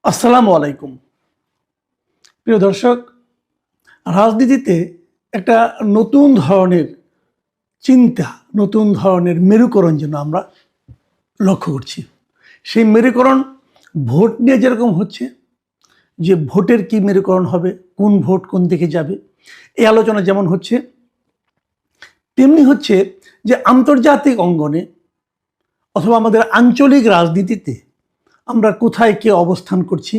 আসসালামু আলাইকুম। প্রিয় দর্শক, রাজনীতিতে একটা নতুন ধরনের চিন্তা, নতুন ধরনের মেরুকরণ যেন আমরা লক্ষ্য করছি। সেই মেরুকরণ ভোট নিয়ে যেরকম হচ্ছে, যে ভোটের কি মেরুকরণ হবে, কোন ভোট কোন দিকে যাবে, এই আলোচনা যেমন হচ্ছে, তেমনি হচ্ছে যে আন্তর্জাতিক অঙ্গনে অথবা আমাদের আঞ্চলিক রাজনীতিতে আমরা কোথায় কে অবস্থান করছি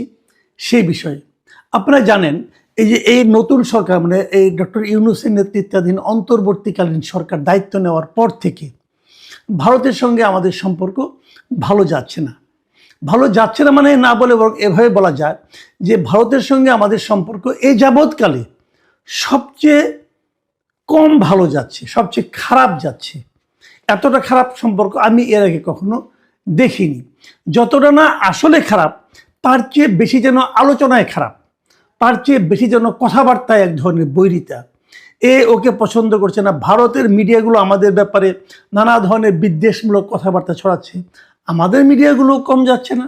সেই বিষয়ে। আপনারা জানেন, এই নতুন সরকার মানে এই ডক্টর ইউনূসের নেতৃত্বাধীন অন্তর্বর্তীকালীন সরকার দায়িত্ব নেওয়ার পর থেকে ভারতের সঙ্গে আমাদের সম্পর্ক ভালো যাচ্ছে না। ভালো যাচ্ছে না মানে না বলে বরং এভাবে বলা যায় যে ভারতের সঙ্গে আমাদের সম্পর্ক এই যাবৎকালে সবচেয়ে কম ভালো যাচ্ছে, সবচেয়ে খারাপ যাচ্ছে। এতটা খারাপ সম্পর্ক আমি এর আগে কখনো দেখিনি। যতটা না আসলে খারাপ, তার চেয়ে বেশি যেন আলোচনায় খারাপ, তার চেয়ে বেশি যেন কথাবার্তায় এক ধরনের বৈরিতা। ওকে পছন্দ করছে না। ভারতের মিডিয়াগুলো আমাদের ব্যাপারে নানা ধরনের বিদ্বেষমূলক কথাবার্তা ছড়াচ্ছে, আমাদের মিডিয়াগুলো কম যাচ্ছে না।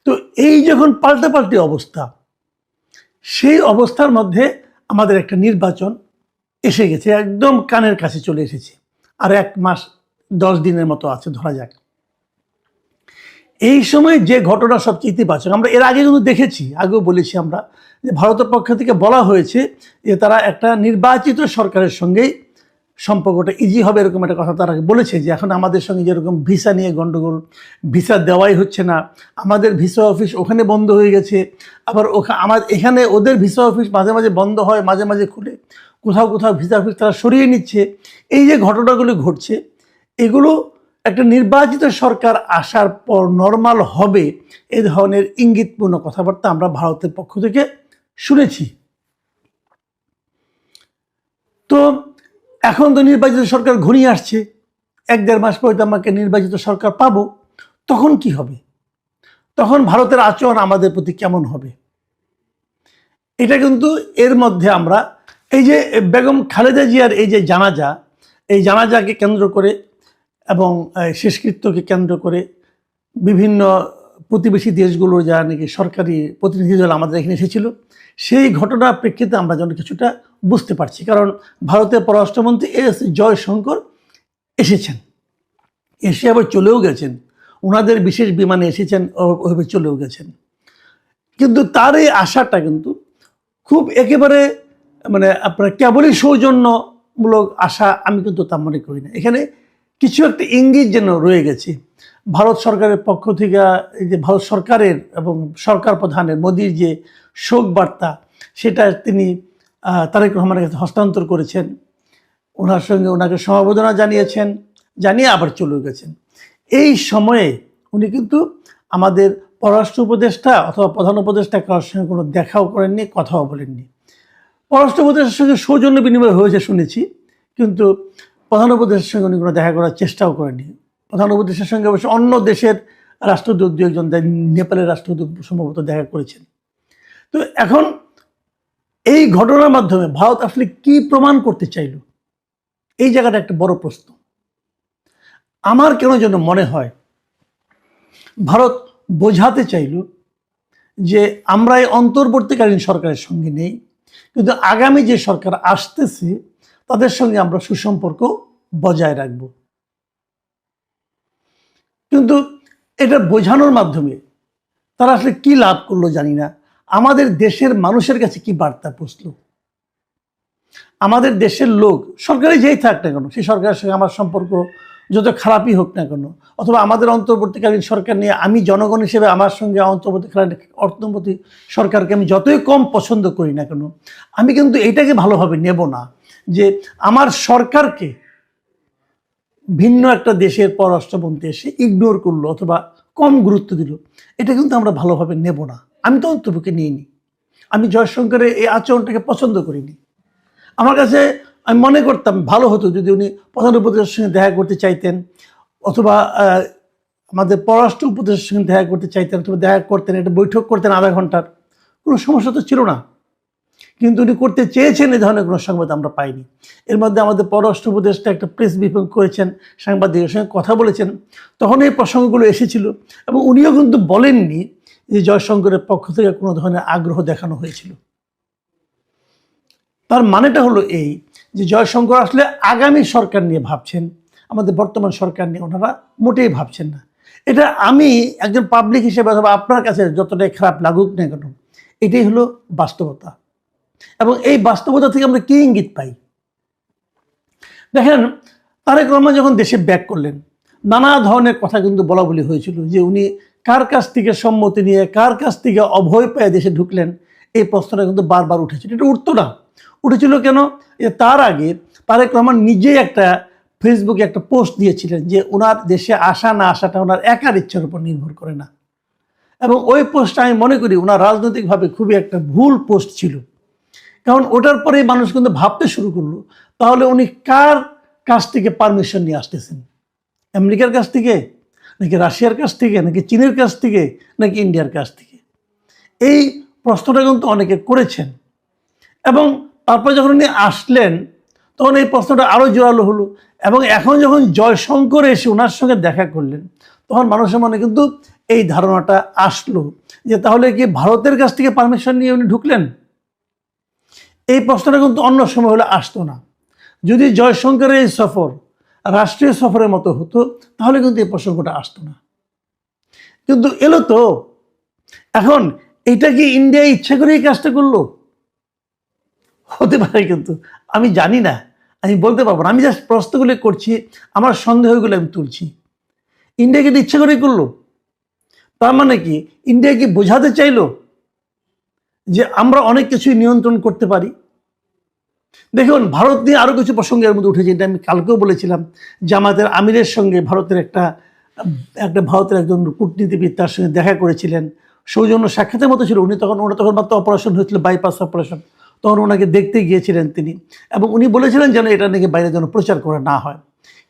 তো এই যখন পাল্টাপাল্টি অবস্থা, সেই অবস্থার মধ্যে আমাদের একটা নির্বাচন এসে গেছে, একদম কানের কাছে চলে এসেছে। আর 1 মাস 10 দিনের মতো আছে ধরা যাক। এই সময় যে ঘটনা সবচেয়ে ইতিবাচক, আমরা এর আগে কিন্তু দেখেছি, আগেও বলেছি আমরা, যে ভারতের পক্ষ থেকে বলা হয়েছে যে তারা একটা নির্বাচিত সরকারের সঙ্গেই সম্পর্কটা ইজি হবে, এরকম একটা কথা তারা বলেছে। যে এখন আমাদের সঙ্গে যেরকম ভিসা নিয়ে গণ্ডগোল, ভিসা দেওয়াই হচ্ছে না, আমাদের ভিসা অফিস ওখানে বন্ধ হয়ে গেছে, আবার এখানে ওদের ভিসা অফিস মাঝে মাঝে বন্ধ হয়, মাঝে মাঝে খুলে, কোথাও কোথাও ভিসা অফিস তারা সরিয়ে নিচ্ছে। এই যে ঘটনাগুলো ঘটছে, এগুলো একটা নির্বাচিত সরকার আসার পর নর্মাল হবে, এ ধরনের ইঙ্গিতপূর্ণ কথাবার্তা আমরা ভারতের পক্ষ থেকে শুনেছি। তো এখন তো নির্বাচিত সরকার ঘনিয়ে আসছে, 1-1.5 মাস পরে তো আমাকে নির্বাচিত সরকার পাবো। তখন কি হবে? তখন ভারতের আচরণ আমাদের প্রতি কেমন হবে? এটা কিন্তু এর মধ্যে আমরা এই যে বেগম খালেদা জিয়ার এই যে জানাজা, এই জানাজাকে কেন্দ্র করে এবং শেষকৃত্যকে কেন্দ্র করে বিভিন্ন প্রতিবেশী দেশগুলোর যারা নাকি সরকারি প্রতিনিধি দল আমাদের এখানে এসেছিল, সেই ঘটনার প্রেক্ষিতে আমরা যেন কিছুটা বুঝতে পারছি। কারণ ভারতের পররাষ্ট্রমন্ত্রী এস জয়শঙ্কর এসেছেন, এসে আবার চলেও গেছেন, ওনাদের বিশেষ বিমানে এসেছেন, ওভাবে চলেও গেছেন। কিন্তু তার এই আশাটা কিন্তু খুব একেবারে মানে আপনার কেবলই সৌজন্যমূলক আশা আমি কিন্তু তা মনে করি না। এখানে কিছু একটা ইঙ্গিত যেন রয়ে গেছে ভারত সরকারের পক্ষ থেকে। এই যে ভারত সরকারের এবং সরকার প্রধানের মোদির যে শোক বার্তা, সেটা তিনি তারেক রহমানের কাছে হস্তান্তর করেছেন, ওনার সঙ্গে ওনাকে সমবেদনা জানিয়েছেন, জানিয়ে আবার চলে গেছেন। এই সময়ে উনি কিন্তু আমাদের পররাষ্ট্র উপদেষ্টা অথবা প্রধান উপদেষ্টা কারোর সঙ্গে কোনো দেখাও করেননি, কথাও বলেননি। পররাষ্ট্র উপদেষ্টার সঙ্গে সৌজন্য বিনিময় হয়েছে শুনেছি, কিন্তু প্রধান উপদেষ্টার সঙ্গে উনি কোনো দেখা করার চেষ্টাও করেননি। প্রধান উপদেষ্টার সঙ্গে অবশ্য অন্য দেশের রাষ্ট্রদূত 2-1 জন, নেপালের রাষ্ট্রদূত সম্ভবত দেখা করেছেন। তো এখন এই ঘটনার মাধ্যমে ভারত আসলে কি প্রমাণ করতে চাইল, এই জায়গাটা একটা বড় প্রশ্ন। আমার কেন যেন মনে হয় ভারত বোঝাতে চাইল যে আমরা এই অন্তর্বর্তীকালীন সরকারের সঙ্গে নেই, কিন্তু আগামী যে সরকার আসতেছে তাদের সঙ্গে আমরা সুসম্পর্ক বজায় রাখব। কিন্তু এটা বোঝানোর মাধ্যমে তারা আসলে কি লাভ করলো জানি না। আমাদের দেশের মানুষের কাছে কি বার্তা পৌঁছলো? আমাদের দেশের লোক, সরকারে যেই থাক না কেন, সেই সরকারের সঙ্গে আমার সম্পর্ক যত খারাপই হোক না কেন, অথবা আমাদের অন্তর্বর্তীকালীন সরকার নিয়ে আমি জনগণ হিসেবে আমার সঙ্গে অন্তর্বর্তী সরকারকে আমি যতই কম পছন্দ করি না কেন, আমি কিন্তু এটাকে ভালোভাবে নেব না যে আমার সরকারকে ভিন্ন একটা দেশের পররাষ্ট্রমন্ত্রী এসে ইগনোর করলো অথবা কম গুরুত্ব দিল। এটা কিন্তু আমরা ভালোভাবে নেব না। আমি তো অন্তর্পক্ষে নিইনি, আমি জয়শঙ্করের এই আচরণটাকে পছন্দ করিনি। আমার কাছে আমি মনে করতাম ভালো হতো যদি উনি প্রধান উপদেষ্টার সঙ্গে দেখা করতে চাইতেন, অথবা আমাদের পররাষ্ট্র উপদেষ্টার সঙ্গে দেখা করতে চাইতেন, অথবা দেখা করতেন, একটা বৈঠক করতেন আধা ঘন্টার, কোনো সমস্যা তো ছিল না। কিন্তু উনি করতে চেয়েছেন, এই ধরনের কোনো সংবাদ আমরা পাইনি। এর মধ্যে আমাদের পররাষ্ট্র উপদেষ্টা একটা প্রেস ব্রিফিং করেছেন, সাংবাদিকের সঙ্গে কথা বলেছেন, তখন এই প্রসঙ্গগুলো এসেছিল। এবং উনিও কিন্তু বলেননি যে জয়শঙ্করের পক্ষ থেকে কোনো ধরনের আগ্রহ দেখানো হয়েছিল। তার মানেটা হলো এই যে জয়শঙ্কর আসলে আগামী সরকার নিয়ে ভাবছেন, আমাদের বর্তমান সরকার নিয়ে ওনারা মোটেই ভাবছেন না। এটা আমি একজন পাবলিক হিসেবে অথবা আপনার কাছে যতটাই খারাপ লাগুক না কেন, এটাই হলো বাস্তবতা। এবং এই বাস্তবতা থেকে আমরা কি ইঙ্গিত পাই? দেখেন, তারেক রহমান যখন দেশে ব্যাক করলেন, নানা ধরনের কথা কিন্তু বলা বলি হয়েছিল যে উনি কার কাছ থেকে সম্মতি নিয়ে, কার কাছ থেকে অভয় পেয়ে দেশে ঢুকলেন, এই প্রশ্নটা কিন্তু বারবার উঠেছিল। এটা উঠতো না, উঠেছিল কেন? যে তার আগে তারেক রহমান নিজেই একটা ফেসবুকে একটা পোস্ট দিয়েছিলেন যে ওনার দেশে আসা না আসাটা ওনার একার ইচ্ছার উপর নির্ভর করে না। এবং ওই পোস্টটা আমি মনে করি ওনার রাজনৈতিকভাবে খুবই একটা ভুল পোস্ট ছিল। কারণ ওটার পরেই মানুষ কিন্তু ভাবতে শুরু করলো, তাহলে উনি কার কাছ থেকে পারমিশন নিয়ে আসতেছেন? আমেরিকার কাছ থেকে, নাকি রাশিয়ার কাছ থেকে, নাকি চীনের কাছ থেকে, নাকি ইন্ডিয়ার কাছ থেকে? এই প্রশ্নটা কিন্তু অনেকে করেছেন। এবং তারপর যখন উনি আসলেন তখন এই প্রশ্নটা আরও জোরালো হলো। এবং এখন যখন জয়শঙ্কর এসে ওনার সঙ্গে দেখা করলেন, তখন মানুষের মনে কিন্তু এই ধারণাটা আসলো যে তাহলে কি ভারতের কাছ থেকে পারমিশন নিয়ে উনি ঢুকলেন? এই প্রশ্নটা কিন্তু অন্য সময় হলে আসতো না। যদি জয়শঙ্করের এই সফর রাষ্ট্রীয় সফরের মতো হতো তাহলে কিন্তু এই প্রসঙ্গটা আসতো না। কিন্তু এলো তো। এখন এটা কি ইন্ডিয়া ইচ্ছা করে এই কাজটা করলো? হতে পারে, কিন্তু আমি জানি না, আমি বলতে পারবো না। আমি জাস্ট প্রশ্নগুলি করছি, আমার সন্দেহগুলো আমি তুলছি। ইন্ডিয়া কি ইচ্ছা করেই করলো? তার মানে কি ইন্ডিয়া কি বোঝাতে চাইলো যে আমরা অনেক কিছুই নিয়ন্ত্রণ করতে পারি? দেখুন, ভারত নিয়ে আরও কিছু প্রসঙ্গের মধ্যে উঠেছে, এটা আমি কালকেও বলেছিলাম। জামাতের আমিরের সঙ্গে ভারতের ভারতের একজন কূটনীতিবিদ তার সঙ্গে দেখা করেছিলেন, সৌজন্য সাক্ষাতের মতো ছিল। ওনার তখন মাত্র অপারেশন হয়েছিল, বাইপাস অপারেশন। তখন ওনাকে দেখতে গিয়েছিলেন তিনি, এবং উনি বলেছিলেন যেন এটা নাকি বাইরে যেন প্রচার করা না হয়।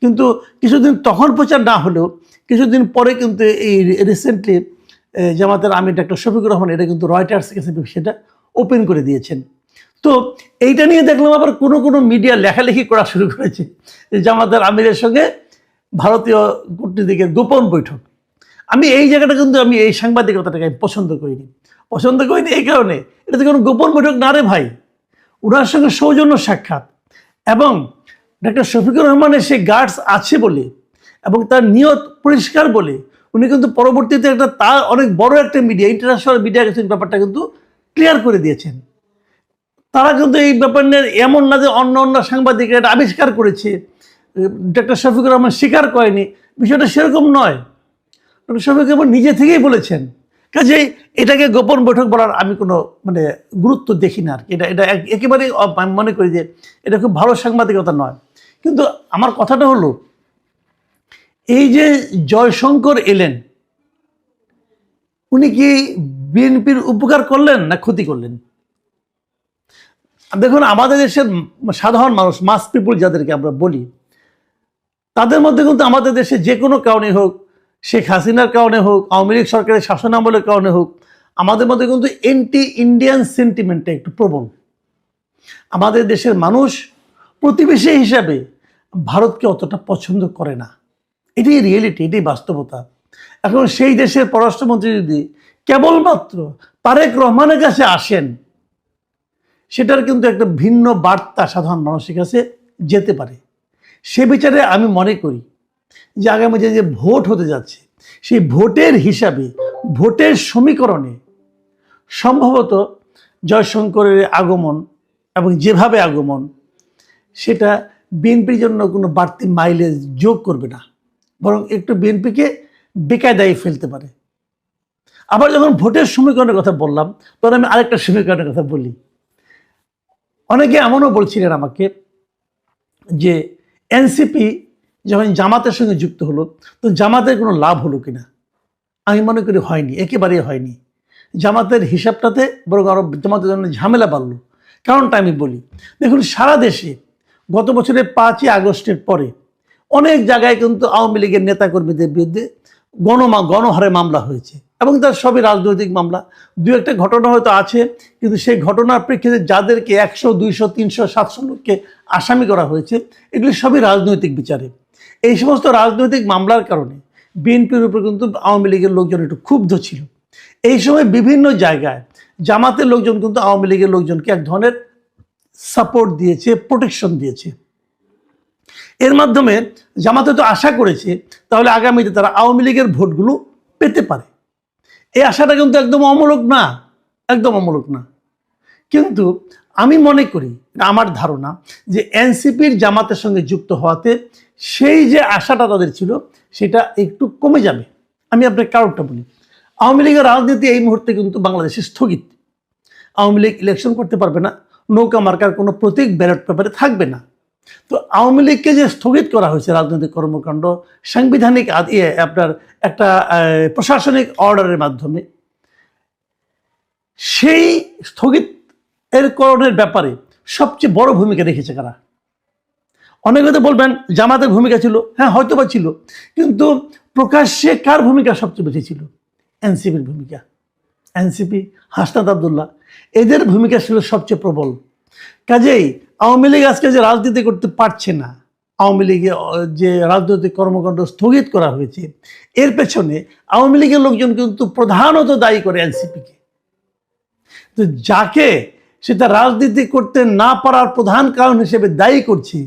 কিন্তু কিছুদিন তখন প্রচার না হলেও কিছুদিন পরে কিন্তু এই রিসেন্টলি জামাতের আমির ডক্টর শফিকুর রহমান এটা কিন্তু রয়টার্সের কাছে সেটা ওপেন করে দিয়েছেন। তো এইটা নিয়ে দেখলাম আবার কোনো মিডিয়া লেখালেখি করা শুরু করেছে যে জামাতের আমিরের সঙ্গে ভারতীয় কূটনীতিকের গোপন বৈঠক। আমি এই জায়গাটা কিন্তু আমি এই সাংবাদিকতাটাকে আমি পছন্দ করিনি এই কারণে, এটা তো কোনো গোপন বৈঠক না রে ভাই। ওনার সঙ্গে সৌজন্য সাক্ষাৎ, এবং ডক্টর শফিকুর রহমানের সেই গার্ডস আছে বলে এবং তার নিয়ত পরিষ্কার বলে উনি কিন্তু পরবর্তীতে তার অনেক বড় একটা মিডিয়া, ইন্টারন্যাশনাল মিডিয়া কাছে ব্যাপারটা কিন্তু ক্লিয়ার করে দিয়েছেন। তারা কিন্তু এই ব্যাপার নিয়ে এমন না যে অন্য সাংবাদিকরা এটা আবিষ্কার করেছে, ডক্টর শফিকুর রহমান স্বীকার করেনি, বিষয়টা সেরকম নয়। ডক্টর শফিকুর রহমান নিজে থেকেই বলেছেন। কাজেই এটাকে গোপন বৈঠক বলার আমি কোনো গুরুত্ব দেখি না আর কি। এটা একেবারেই আমি মনে করি যে এটা খুব ভালো সাংবাদিকতা নয়। কিন্তু আমার কথাটা হলো, এই যে জয়শঙ্কর এলেন, উনি কি বিএনপির উপকার করলেন না ক্ষতি করলেন? দেখুন, আমাদের দেশের সাধারণ মানুষ, মাস পিপুল যাদেরকে আমরা বলি, তাদের মধ্যে কিন্তু আমাদের দেশে যে কোনো কারণে হোক, শেখ হাসিনার কারণে হোক, আওয়ামী লীগ সরকারের শাসনামলের কারণে হোক, আমাদের মধ্যে কিন্তু অ্যান্টি ইন্ডিয়ান সেন্টিমেন্টটা একটু প্রবল। আমাদের দেশের মানুষ প্রতিবেশী হিসাবে ভারতকে অতটা পছন্দ করে না। এটাই রিয়েলিটি, এটাই বাস্তবতা। এখন সেই দেশের পররাষ্ট্রমন্ত্রী যদি কেবলমাত্র তারেক রহমানের কাছে আসেন, সেটার কিন্তু একটা ভিন্ন বার্তা সাধারণ মানুষের কাছে যেতে পারে। সে বিচারে আমি মনে করি যে আগামী যে ভোট হতে যাচ্ছে, সেই ভোটের হিসাবে, ভোটের সমীকরণে সম্ভবত জয়শঙ্করের আগমন এবং যেভাবে আগমন, সেটা বিএনপির জন্য কোনো বাড়তি মাইলেজ যোগ করবে না, বরং একটু বিএনপিকে বেকায়দায় ফেলতে পারে। আবার যখন ভোটের সমীকরণের কথা বললাম, তখন আমি আরেকটা সমীকরণের কথা বলি। অনেকে এমনও বলছিলেন আমাকে যে এনসিপি যখন জামাতের সঙ্গে যুক্ত হলো, তো জামাতের কোনো লাভ হলো কিনা? আমি মনে করি হয়নি, একেবারেই হয়নি। জামাতের হিসাবটাতে বরং আরও জামাতের জন্য ঝামেলা বাড়লো। কারণটা আমি বলি। দেখুন, সারা দেশে গত বছরের 5ই আগস্টের পরে অনেক জায়গায় কিন্তু আওয়ামী লীগের নেতাকর্মীদের বিরুদ্ধে গণহারে মামলা হয়েছে, এবং তার সবই রাজনৈতিক মামলা। দু একটা ঘটনা হয়তো আছে, কিন্তু সেই ঘটনার প্রেক্ষিতে যাদেরকে 100, 200, 300, 700 লোককে আসামি করা হয়েছে, এগুলি সবই রাজনৈতিক বিচারে। এই সমস্ত রাজনৈতিক মামলার কারণে বিএনপির উপর কিন্তু আওয়ামী লীগের লোকজন একটু ক্ষুব্ধ ছিল। এই সময় বিভিন্ন জায়গায় জামাতের লোকজন কিন্তু আওয়ামী লীগের লোকজনকে এক ধরনের সাপোর্ট দিয়েছে, প্রোটেকশন দিয়েছে। এর মাধ্যমে জামাতে তো আশা করেছে তাহলে আগামীতে তারা আওয়ামী লীগের ভোটগুলো পেতে পারে। এই আশাটা কিন্তু একদম অমূলক না, একদম অমূলক না। কিন্তু আমি মনে করি, আমার ধারণা, যে এনসিপির জামাতের সঙ্গে যুক্ত হওয়াতে সেই যে আশাটা তাদের ছিল সেটা একটু কমে যাবে। আমি আপনার কারণটা বলি। আওয়ামী লীগের রাজনীতি এই মুহূর্তে কিন্তু বাংলাদেশে স্থগিত। আওয়ামী লীগ ইলেকশন করতে পারবে না, নৌকা মার্কার কোনো প্রতীক ব্যালট পেপারে থাকবে না। তো আওয়ামী লীগকে যে স্থগিত করা হয়েছে রাজনৈতিক কর্মকাণ্ড সাংবিধানিক আপনার একটা প্রশাসনিক অর্ডারের মাধ্যমে, সেই স্থগিত এর করণের ব্যাপারে সবচেয়ে বড় ভূমিকা রেখেছে কারা? অনেকে হয়তো বলবেন জামাতের ভূমিকা ছিল, হ্যাঁ হয়তো বা ছিল, কিন্তু প্রকাশ্যে কার ভূমিকা সবচেয়ে বেশি ছিল? এনসিপির ভূমিকা। এনসিপি, হাসনাত আবদুল্লাহ, এদের ভূমিকা ছিল সবচেয়ে প্রবল। কাজেই আওয়ামী লীগ আজকে যে রাজনীতি করতে পারছে না, আওয়ামী লীগে যে রাজনৈতিক কর্মকাণ্ড স্থগিত করা হয়েছে, এর পেছনে আওয়ামী লীগের লোকজন কিন্তু প্রধানত দায়ী করে এনসিপিকে। তো যাকে সেটা রাজনীতি করতে না পারার প্রধান কারণ হিসেবে দায়ী করছে,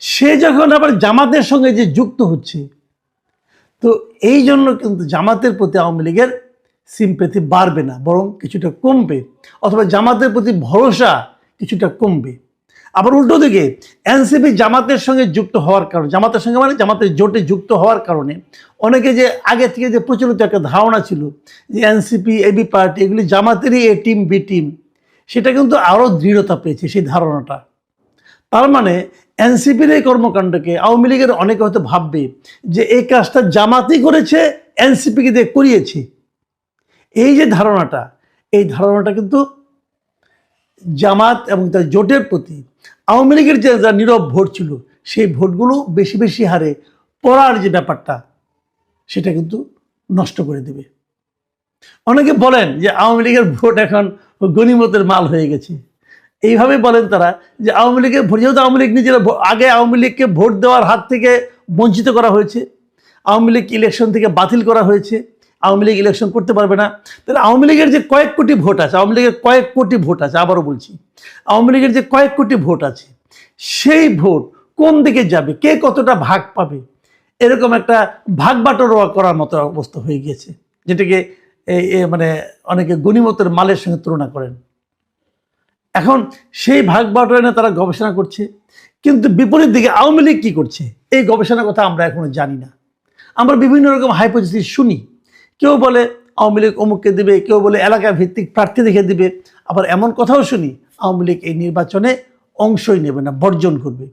সে যখন আবার জামাতের সঙ্গে যে যুক্ত হচ্ছে, তো এই জন্য কিন্তু জামাতের প্রতি আওয়ামী লীগের সিম্প্যাথি বাড়বে না, বরং কিছুটা কমবে, অথবা জামাতের প্রতি ভরসা কিছুটা কমবে। আবার উল্টো দিকে এনসিপি জামাতের সঙ্গে যুক্ত হওয়ার কারণে, জামাতের সঙ্গে মানে জামাতের জোটে যুক্ত হওয়ার কারণে অনেকে যে আগে থেকে যে প্রচলিত একটা ধারণা ছিল যে এনসিপি, এবি পার্টি এগুলি জামাতেরই এ টিম, বি টিম, সেটা কিন্তু আরও দৃঢ়তা পেয়েছে সেই ধারণাটা। তার মানে এনসিপির এই কর্মকাণ্ডকে আওয়ামী লীগের অনেকে হয়তো ভাববে যে এই কাজটা জামাতই করেছে, এনসিপিকে দিয়ে করিয়েছে। এই যে ধারণাটা, এই ধারণাটা কিন্তু জামাত এবং তার জোটের প্রতি আওয়ামী লীগের যে নীরব ভোট ছিল, সেই ভোটগুলো বেশি বেশি হারে পড়ার যে ব্যাপারটা, সেটা কিন্তু নষ্ট করে দেবে। অনেকে বলেন যে আওয়ামী লীগের ভোট এখন গনিমতের মাল হয়ে গেছে। এইভাবে বলেন তারা যে আওয়ামী লীগের ভোট, যেহেতু আওয়ামী লীগ নিজেরা আগে আওয়ামী লীগকে ভোট দেওয়ার হাত থেকে বঞ্চিত করা হয়েছে, আওয়ামী লীগ ইলেকশন থেকে বাতিল করা হয়েছে, আওয়ামী লীগ ইলেকশন করতে পারবে না। তাহলে আওয়ামী লীগের যে কয়েক কোটি ভোট আছে, আওয়ামী লীগের কয়েক কোটি ভোট আছে, আবারও বলছি, আওয়ামী লীগের যে কয়েক কোটি ভোট আছে, সেই ভোট কোন দিকে যাবে, কে কতটা ভাগ পাবে, এরকম একটা ভাগ বাটোয়ারা করার মতো অবস্থা হয়ে গিয়েছে, যেটাকে মানে অনেকে গনিমতের মালের সঙ্গে তুলনা করেন। এখন সেই ভাগ বাটোয়ারা নিয়ে তারা গবেষণা করছে, কিন্তু বিপরীত দিকে আওয়ামী লীগ কী করছে এই গবেষণার কথা আমরা এখনো জানি না। আমরা বিভিন্ন রকম হাইপোথিসিস শুনি। কেউ বলে আওয়ামী লীগ অমুককে দেবে, কেউ বলে এলাকা ভিত্তিক প্রার্থী দেখে দিবে, আবার এমন কথাও শুনি আওয়ামী লীগ এই নির্বাচনে অংশই নেবে না, বর্জন করবে।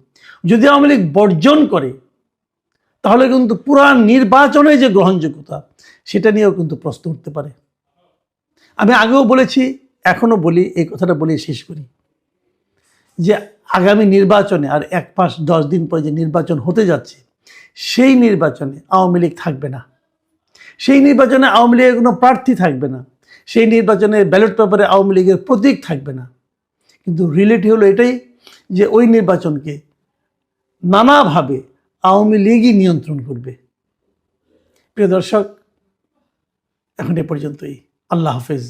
যদি আওয়ামী লীগ বর্জন করে তাহলে কিন্তু পুরা নির্বাচনে যে গ্রহণযোগ্যতা, সেটা নিয়েও কিন্তু প্রশ্ন উঠতে পারে। আমি আগেও বলেছি, এখনও বলি, এই কথাটা বলে শেষ করি, যে আগামী নির্বাচনে আর 1 মাস 10 দিন পরে যে নির্বাচন হতে যাচ্ছে, সেই নির্বাচনে আওয়ামী লীগ থাকবে না। সেই নির্বাচনে আওয়ামী লীগের কোনো প্রার্থী থাকবে না। সেই নির্বাচনে ব্যালট পেপারে আওয়ামী লীগের প্রতীক থাকবে না। কিন্তু রিয়েলিটি হলো এটাই যে ওই নির্বাচনকে নানাভাবে আওয়ামী লীগই নিয়ন্ত্রণ করবে। প্রিয় দর্শক, এখন এ পর্যন্তই। আল্লাহ হাফেজ।